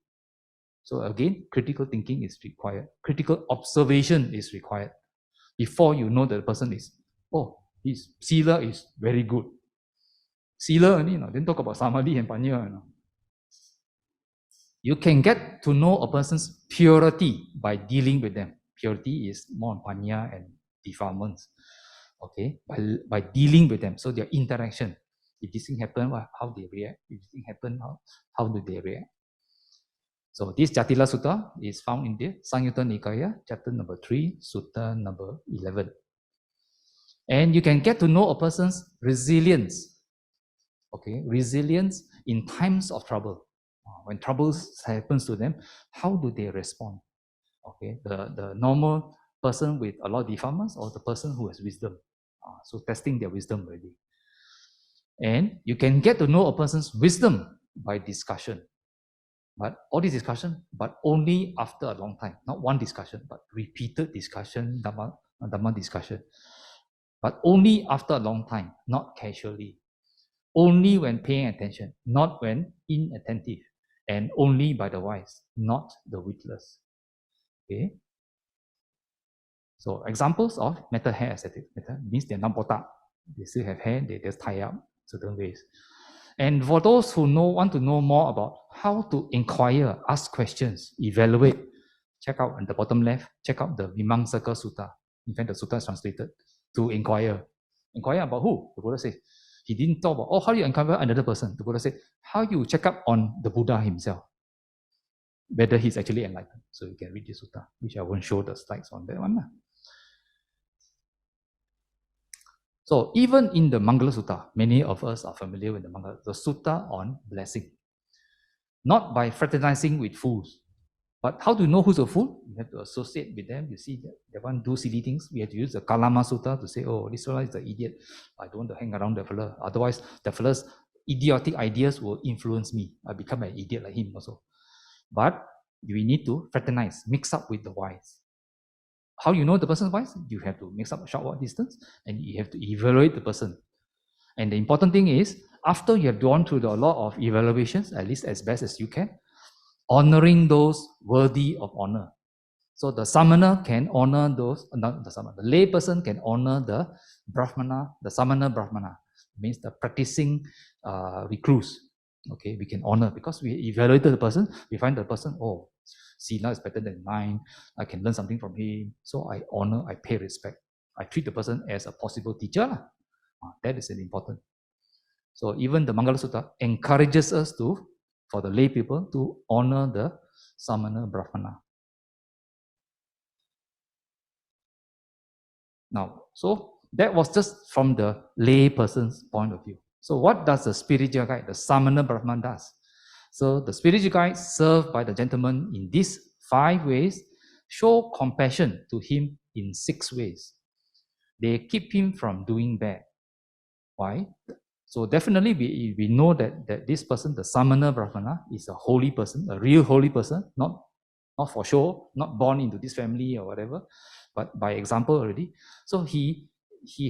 So again, critical thinking is required. Critical observation is required. Before you know that the person is, his sila is very good. Sila, then talk about samadhi and panya. You can get to know a person's purity by dealing with them. Purity is more on panya and defilements. Okay, by dealing with them. So their interaction. If this thing happen, how they react. If this thing happen, how do they react? So this Jatila Sutta is found in the Samyutta Nikaya, chapter number 3, Sutta number 11. And you can get to know a person's resilience. Okay, resilience in times of trouble. When troubles happens to them, how do they respond? Okay, the normal person with a lot of defilements or the person who has wisdom. So testing their wisdom already. And you can get to know a person's wisdom by discussion. But all this discussion, but only after a long time. Not one discussion, but repeated discussion, Dhamma discussion. But only after a long time, not casually. Only when paying attention, not when inattentive. And only by the wise, not the witless. Okay? So examples of metal hair ascetic means they're not botak. They still have hair, they just tie up certain ways. And for those who want to know more about how to inquire, ask questions, evaluate, check out on the bottom left, check out the Vimamsaka Sutta. In fact, the Sutta is translated to inquire. Inquire about who? The Buddha says. He didn't talk about, how do you inquire another person? The Buddha said, how you check up on the Buddha himself, whether he's actually enlightened. So you can read the Sutta, which I won't show the slides on that one. So even in the Mangala Sutta, many of us are familiar with the Sutta on blessing. Not by fraternizing with fools, but how to know who's a fool? You have to associate with them. You see that they want to do silly things. We have to use the Kalama Sutta to say, oh, this fella is an idiot. I don't want to hang around the fella. Otherwise, the fella's idiotic ideas will influence me. I become an idiot like him also. But we need to fraternize, mix up with the wise. How you know the person is wise? You have to mix up a short walk distance and you have to evaluate the person. And the important thing is, after you have gone through the lot of evaluations, at least as best as you can, honoring those worthy of honor. So the samana can honor those, not the samana, the lay person can honor the brahmana, the samana brahmana, means the practicing recluse. Okay, we can honor because we evaluated the person, we find the person, oh, Sila is better than mine, I can learn something from him. So I honor, I pay respect. I treat the person as a possible teacher. That is important. So even the Mangala Sutta encourages us to, for the lay people, to honor the Samana Brahmana. Now, so that was just from the lay person's point of view. So what does the spiritual guide, the Samana Brahman does? So the spiritual guide served by the gentleman in these 5 ways show compassion to him in 6 ways. They keep him from doing bad. Why? So definitely we know that this person, the Samana Brahmana, is a holy person, a real holy person, not for show, not born into this family or whatever, but by example already. So he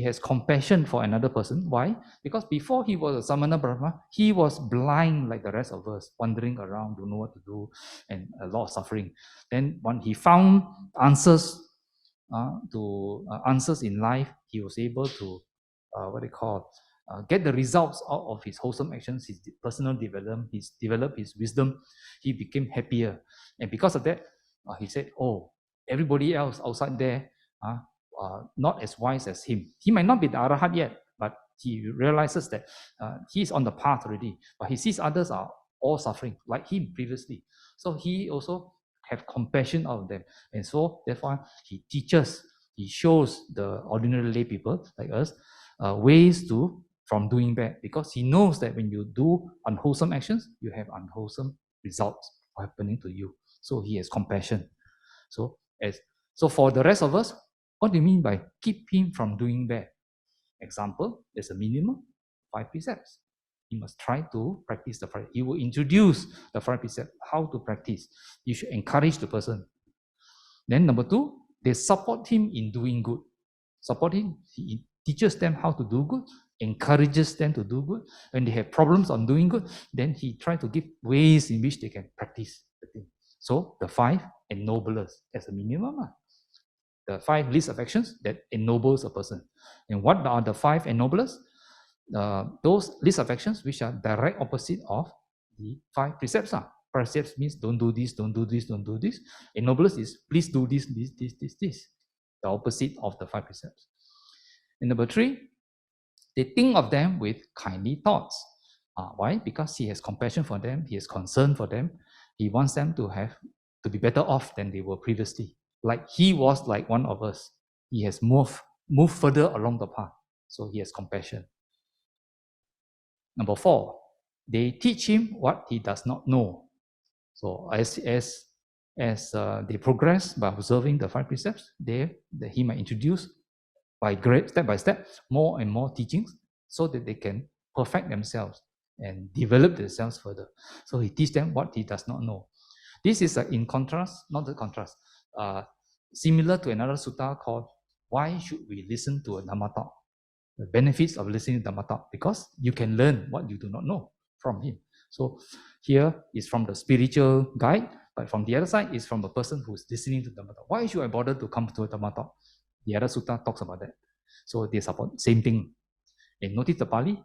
has compassion for another person. Why? Because before he was a Samana Brahmana, he was blind like the rest of us, wandering around, don't know what to do, and a lot of suffering. Then when he found answers answers in life, he was able to get the results out of his wholesome actions, his personal development, he's developed his wisdom, he became happier. And because of that, he said, oh, everybody else outside there not as wise as him. He might not be the Arahat yet, but he realizes that he's on the path already, but he sees others are all suffering like him previously. So he also have compassion of them. And so therefore he teaches, he shows the ordinary lay people like us ways from doing bad, because he knows that when you do unwholesome actions, you have unwholesome results happening to you. So he has compassion. So for the rest of us, what do you mean by keep him from doing bad? Example, there's a minimum 5 precepts. You must try to practice the 5. He will introduce the 5 precepts, how to practice. You should encourage the person. Then number 2, they support him in doing good. Support him, he teaches them how to do good, encourages them to do good. When they have problems on doing good, then he tries to give ways in which they can practice the thing. So the 5 ennoblers as a minimum. The 5 least of actions that ennobles a person. And what are the 5 ennoblers? Those list of actions which are direct opposite of the 5 precepts. Precepts means don't do this, don't do this, don't do this. Ennoblers is please do this, this, this, this, this. The opposite of the 5 precepts. And number 3, they think of them with kindly thoughts. Why? Because he has compassion for them, he has concern for them. He wants them to be better off than they were previously. Like he was like one of us. He has moved further along the path. So he has compassion. Number 4, they teach him what he does not know. So as they progress by observing the 5 precepts, he might introduce step by step more and more teachings so that they can perfect themselves and develop themselves further. So he teaches them what he does not know. This is in contrast, not the contrast, similar to another sutta called Why Should We Listen to a Dhamma Talk? The benefits of listening to Dhamma Talk, because you can learn what you do not know from him. So here is from the spiritual guide, but from the other side is from a person who is listening to Dhamma Talk. Why should I bother to come to a Dhamma Talk? The other sutta talks about that. So they support same thing. And notice the Pali,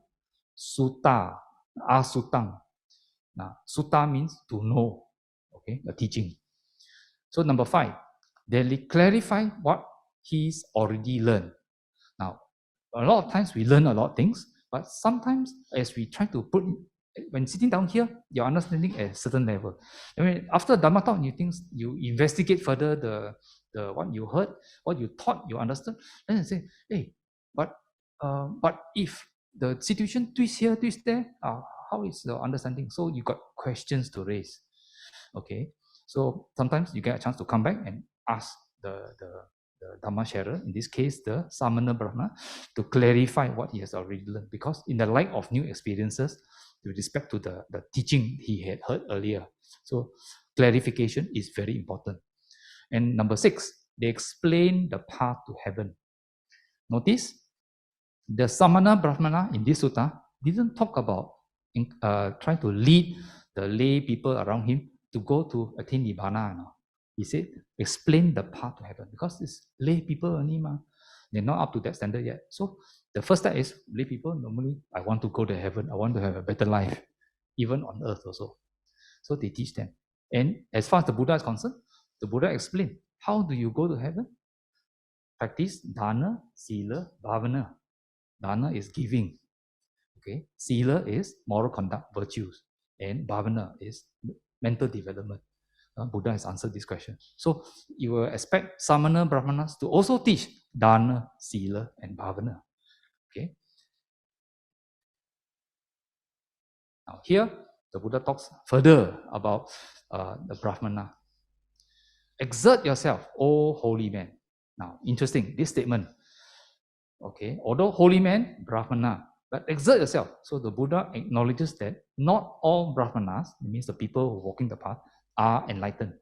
sutta, asutang. Now, sutta means to know, okay, the teaching. So number 5, they clarify what he's already learned. Now, a lot of times we learn a lot of things, but sometimes as we try to when sitting down here, you're understanding at a certain level. I mean, after Dhamma talk, you investigate further the what you heard, what you thought you understood, then you say, hey, but But if the situation twists here, twists there, how is the understanding? So you got questions to raise. Okay, so sometimes you get a chance to come back and ask the Dhamma sharer, in this case the Samana Brahmana, to clarify what he has already learned, because in the light of new experiences with respect to the teaching he had heard earlier. So clarification is very important. And number 6, they explain the path to heaven. Notice the Samana Brahmana in this sutta didn't talk about trying to lead the lay people around him to go to attain Nibbana. No? He said, explain the path to heaven, because it's lay people only. They're not up to that standard yet. So the first step is lay people, normally, I want to go to heaven, I want to have a better life, even on earth also. So they teach them. And as far as the Buddha is concerned, the Buddha explained, how do you go to heaven? Practice dana, sila, bhavana. Dana is giving. Okay, sila is moral conduct, virtues, and bhavana is mental development. Buddha has answered this question. So you will expect Samana Brahmanas to also teach dana, sila, and bhavana. Okay. Now here, the Buddha talks further about the Brahmana. Exert yourself, O holy man. Now, interesting, this statement. Okay, although holy man, Brahmana, but exert yourself. So the Buddha acknowledges that not all Brahmanas, it means the people who are walking the path, are enlightened.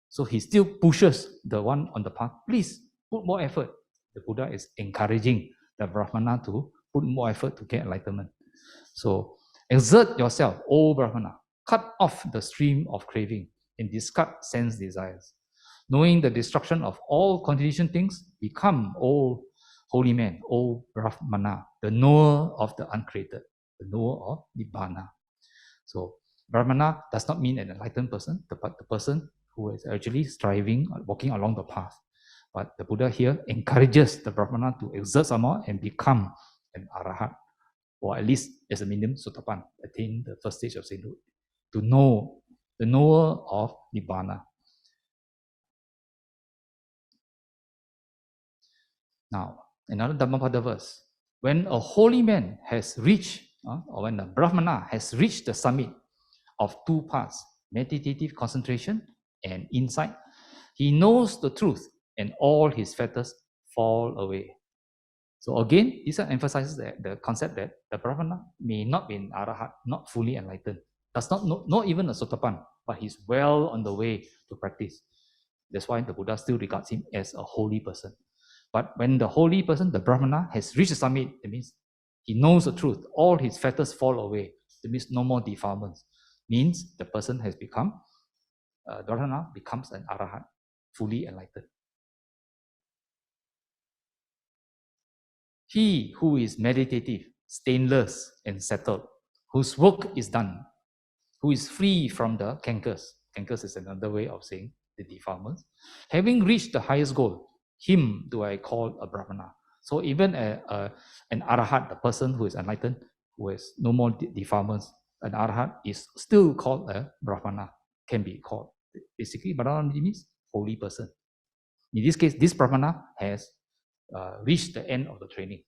So he still pushes the one on the path, please put more effort. The Buddha is encouraging the Brahmana to put more effort to get enlightenment. So exert yourself, O Brahmana, cut off the stream of craving and discard sense desires. Knowing the destruction of all conditioned things, become, O holy man, O Brahmana, the knower of the uncreated, the knower of Nibbana. So Brahmana does not mean an enlightened person, but the person who is actually striving, walking along the path. But the Buddha here encourages the Brahmana to exert some more and become an Arahat, or at least as a minimum Sotapan, attain the first stage of sainthood, to know the knower of Nibbana. Now, another Dhammapada verse. When a holy man has reached, or when a Brahmana has reached the summit of two paths, meditative concentration and insight, he knows the truth and all his fetters fall away. So again, this emphasizes the concept that the Brahmana may not be an Arahat, not fully enlightened, does not even a Sotapan, but he's well on the way to practice. That's why the Buddha still regards him as a holy person. But when the holy person, the Brahmana, has reached the summit, it means he knows the truth. All his fetters fall away. It means no more defilements. Means the person has become, Brahmana becomes an Arahat, fully enlightened. He who is meditative, stainless, and settled, whose work is done, who is free from the cankers. Cankers is another way of saying the defilements. Having reached the highest goal, him do I call a Brahmana. So even an Arahat, the person who is enlightened, who has no more defilements, an Arahat is still called a Brahmana, can be called. Basically, Brahmana means holy person. In this case, this Brahmana has reached the end of the training,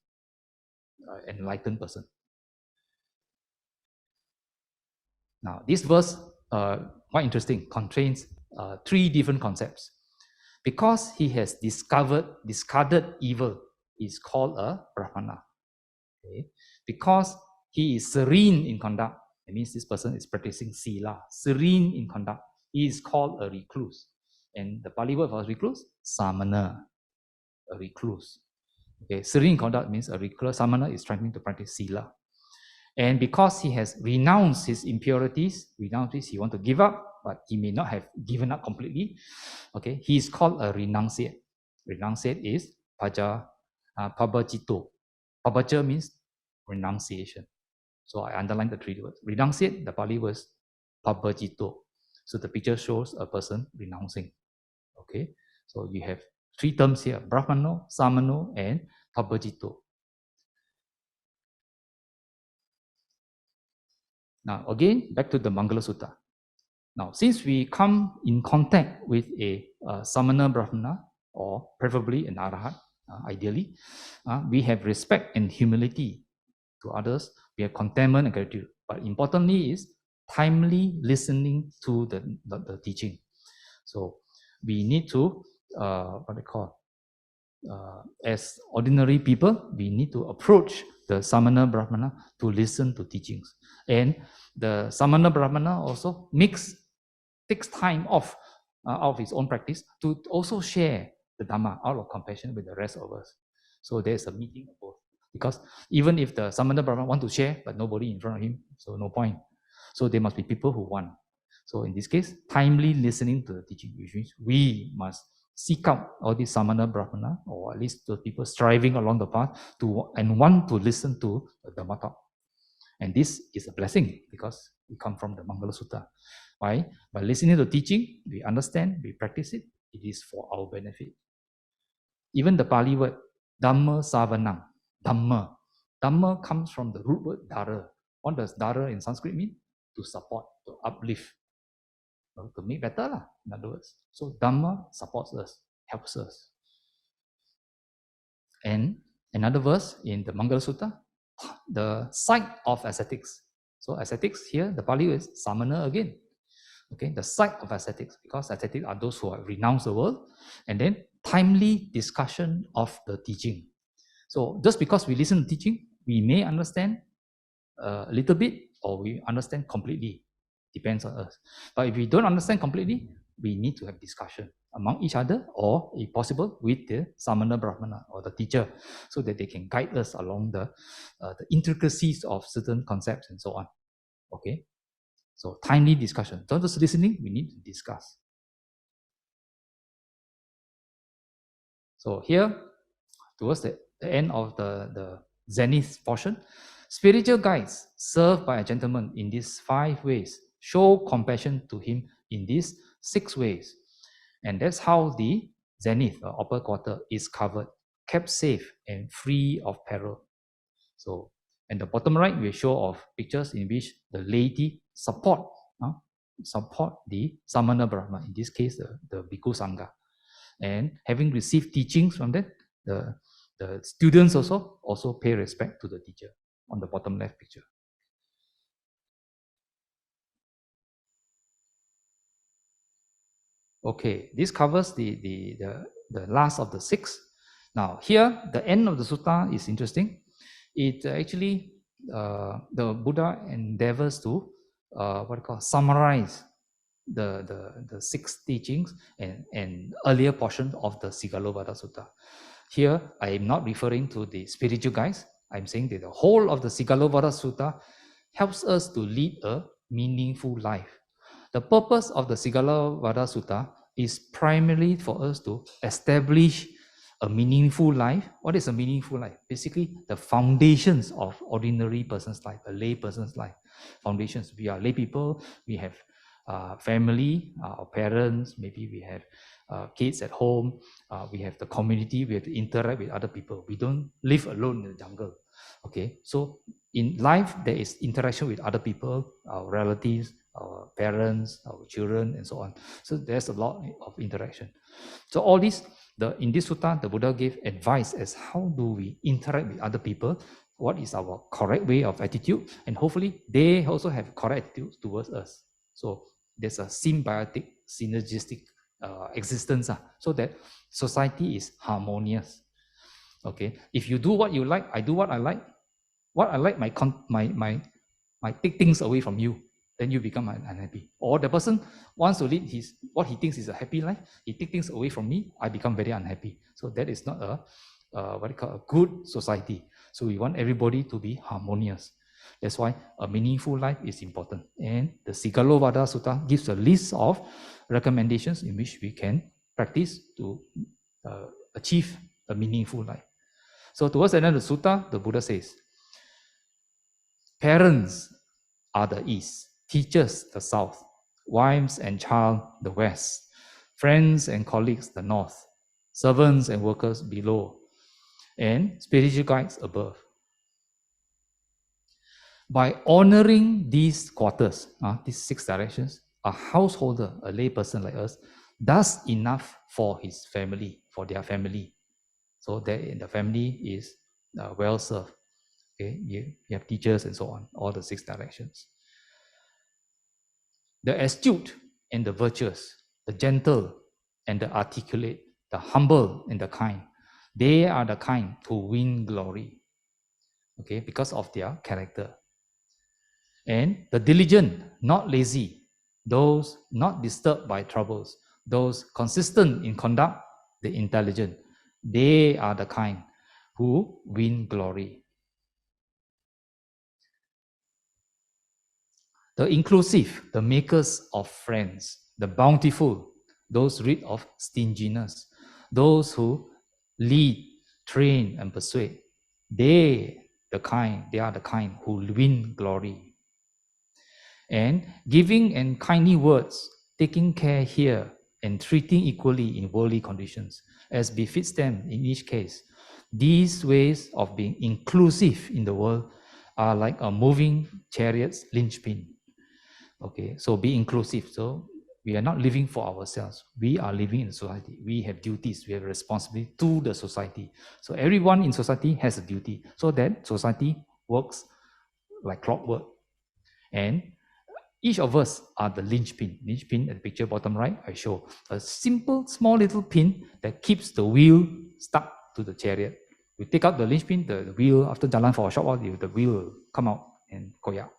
enlightened person. Now, this verse, quite interesting, contains 3 different concepts. Because he has discarded evil, is called a Brahmana. Okay? Because he is serene in conduct, it means this person is practicing Sila, serene in conduct, he is called a recluse. And the Pali word for recluse, Samana, a recluse. Okay, serene in conduct means a recluse. Samana is trying to practice Sila. And because he has renounced his impurities, he wants to give up, but he may not have given up completely. Okay, he is called a renunciate. Renunciate is pabajito. Pabaja means renunciation. So I underline the 3 words. Renunciate, the Pali was pabajito. So the picture shows a person renouncing. Okay, so you have 3 terms here: Brahmano, Samano, and pabajito. Now, again, back to the Mangala Sutta. Now, since we come in contact with a Samana Brahmana, or preferably an Arahat, ideally. We have respect and humility to others. We have contentment and gratitude. But importantly is timely listening to the teaching. So we need to, as ordinary people, we need to approach the Samana Brahmana to listen to teachings. And the Samana Brahmana also takes time off out of his own practice to also share the Dhamma out of compassion with the rest of us. So there's a meeting of both. Because even if the Samana Brahmana want to share, but nobody in front of him, so no point. So there must be people who want. So in this case, timely listening to the teaching, which means we must seek out all these Samana Brahmana, or at least the people striving along the path and want to listen to the Dhamma talk. And this is a blessing because we come from the Mangala Sutta. Why? By listening to teaching, we understand, we practice it, it is for our benefit. Even the Pali word, Dhamma Savanam, Dhamma. Dhamma comes from the root word Dara. What does Dara in Sanskrit mean? To support, to uplift, to make better, in other words. So Dhamma supports us, helps us. And another verse in the Mangala Sutta, the site of ascetics. So ascetics here, the Pali is samana again. Okay, the site of ascetics, because ascetics are those who have renounced the world, and then timely discussion of the teaching. So just because we listen to teaching, we may understand a little bit or we understand completely. Depends on us. But if we don't understand completely, we need to have discussion among each other, or if possible with the Samana Brahmana or the teacher, so that they can guide us along the intricacies of certain concepts and so on. Okay, so timely discussion. Not just listening, we need to discuss. So here, towards the end of the zenith portion, spiritual guides served by a gentleman in these 5 ways show compassion to him in these 6 ways. And that's how the zenith, or upper quarter, is covered, kept safe and free of peril. So, in the bottom right, we show of pictures in which the laity support the Samana Brahma, in this case, the Bhikkhu Sangha. And having received teachings from them, the students also pay respect to the teacher on the bottom left picture. Okay, this covers the last of the 6. Now here, the end of the sutta is interesting. It actually, the Buddha endeavors to summarize the 6 teachings and earlier portion of the Sigalovada Sutta. Here, I am not referring to the spiritual guides. I'm saying that the whole of the Sigalovada Sutta helps us to lead a meaningful life. The purpose of the Sigalovada Sutta is primarily for us to establish a meaningful life. What is a meaningful life? Basically, the foundations of ordinary person's life, a lay person's life. Foundations. We are lay people. We have family, our parents. Maybe we have kids at home. We have the community. We have to interact with other people. We don't live alone in the jungle. Okay, so in life there is interaction with other people, our relatives, our parents, our children, and so on. So there's a lot of interaction. So all this, in this sutta, the Buddha gave advice as how do we interact with other people, what is our correct way of attitude, and hopefully they also have correct attitude towards us. So there's a symbiotic, synergistic existence, so that society is harmonious. Okay, if you do what you like, I do what I like. What I like might take things away from you, then you become unhappy. Or the person wants to lead what he thinks is a happy life, he takes things away from me, I become very unhappy. So that is not a good society. So we want everybody to be harmonious. That's why a meaningful life is important. And the Sigalovada Sutta gives a list of recommendations in which we can practice to achieve a meaningful life. So towards the end of the sutta, the Buddha says, parents are the east, teachers the south, wives and child the west, friends and colleagues the north, servants and workers below, and spiritual guides above. By honoring these quarters, these 6 directions, a householder, a lay person like us, does enough for his family, for their family. so that in the family is well served. Okay, you have teachers and so on, all the 6 directions. The astute and the virtuous, the gentle and the articulate, the humble and the kind, they are the kind who win glory, okay, because of their character. And the diligent, not lazy, those not disturbed by troubles, those consistent in conduct, the intelligent, they are the kind who win glory. The inclusive, the makers of friends, the bountiful, those rid of stinginess, those who lead, train, and persuade, they are the kind who win glory. And giving and kindly words, taking care here, and treating equally in worldly conditions, as befits them in each case. These ways of being inclusive in the world are like a moving chariot's linchpin. Okay, so be inclusive. So we are not living for ourselves. We are living in society. We have duties. We have responsibility to the society. So everyone in society has a duty. So that society works like clockwork. And each of us are the linchpin. Linchpin at the picture bottom right, I show a simple, small little pin that keeps the wheel stuck to the chariot. We take out the linchpin, the wheel, after jalan for a short while, the wheel will come out and koyak.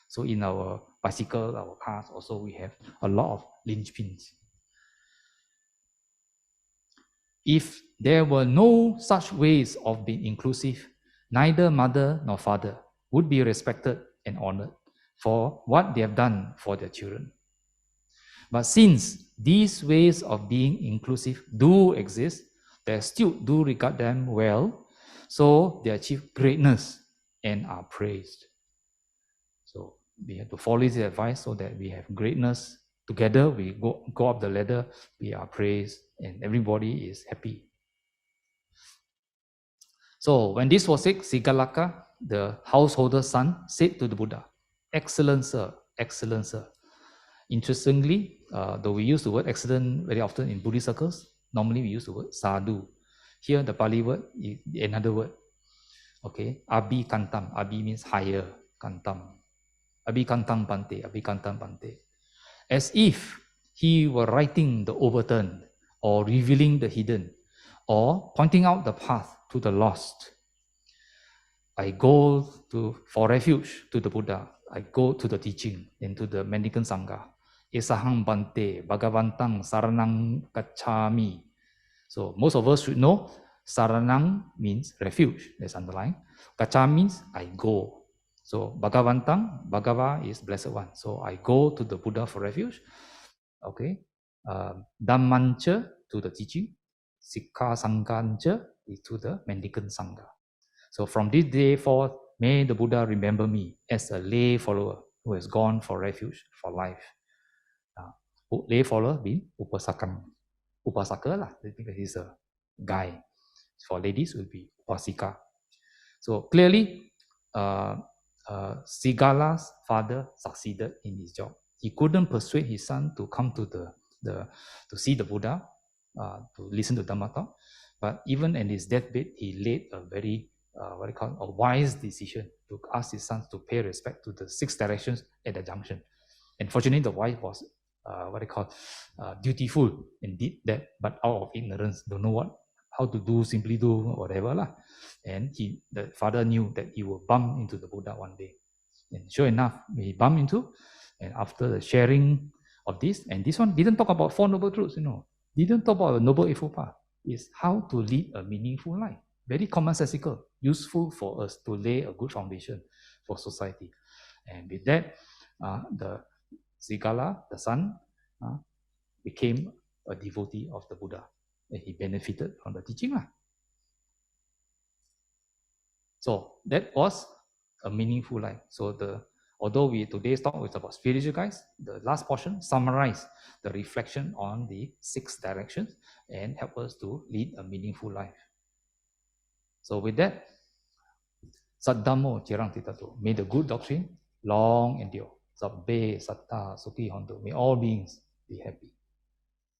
So in our bicycle, our cars, also we have a lot of linchpins. If there were no such ways of being inclusive, neither mother nor father would be respected and honored for what they have done for their children. But since these ways of being inclusive do exist, the astute do regard them well, so they achieve greatness and are praised. So we have to follow this advice so that we have greatness. Together we go up the ladder, we are praised, and everybody is happy. So when this was said, Sigalaka, the householder's son, said to the Buddha, "Excellent sir, excellent sir." Interestingly, though we use the word excellent very often in Buddhist circles, normally we use the word sadhu. Here the Pali word is another word. Okay, Abi Kantam. Abi means higher, Kantam. Abi Kantam Bante, Abi Kantam Bante. As if he were writing the overturned, or revealing the hidden, or pointing out the path to the lost. I go for refuge to the Buddha. I go to the teaching and to the mendicant Sangha. Esahang Bante, Bhagavantang Saranang Gacchami. So most of us should know Saranang means refuge, that's underlined. Gacchami means I go. So Bhagavantang, Bhagava is blessed one. So I go to the Buddha for refuge. Okay. Dhammancha to the teaching. Sikha Sanghancha is to the mendicant Sangha. So from this day forth, may the Buddha remember me as a lay follower who has gone for refuge for life. Lay follower means Upasakan. Upasaka lah, because he's a guy. For ladies, will be Upasika. So clearly, Sigala's father succeeded in his job. He couldn't persuade his son to come to to see the Buddha, to listen to Dhamma talk. But even in his deathbed, he laid a very a wise decision to ask his sons to pay respect to the 6 directions at the junction. And fortunately, the wife was dutiful and did that, but out of ignorance, don't know how to do, simply do whatever lah. And the father knew that he will bump into the Buddha one day. And sure enough, he bumped into, and after the sharing of this, and this one didn't talk about 4 noble truths, didn't talk about the noble eightfold path. It's how to lead a meaningful life. Very commonsensical, useful for us to lay a good foundation for society. And with that, the Sigala, the son, became a devotee of the Buddha, and he benefited from the teaching. So that was a meaningful life. So although today's talk was about spiritual guides, the last portion summarized the reflection on the 6 directions and help us to lead a meaningful life. So with that, Saddhammo Cirang Titato, may the good doctrine long endure. Sabbe Satta Sukhi Hontu, may all beings be happy.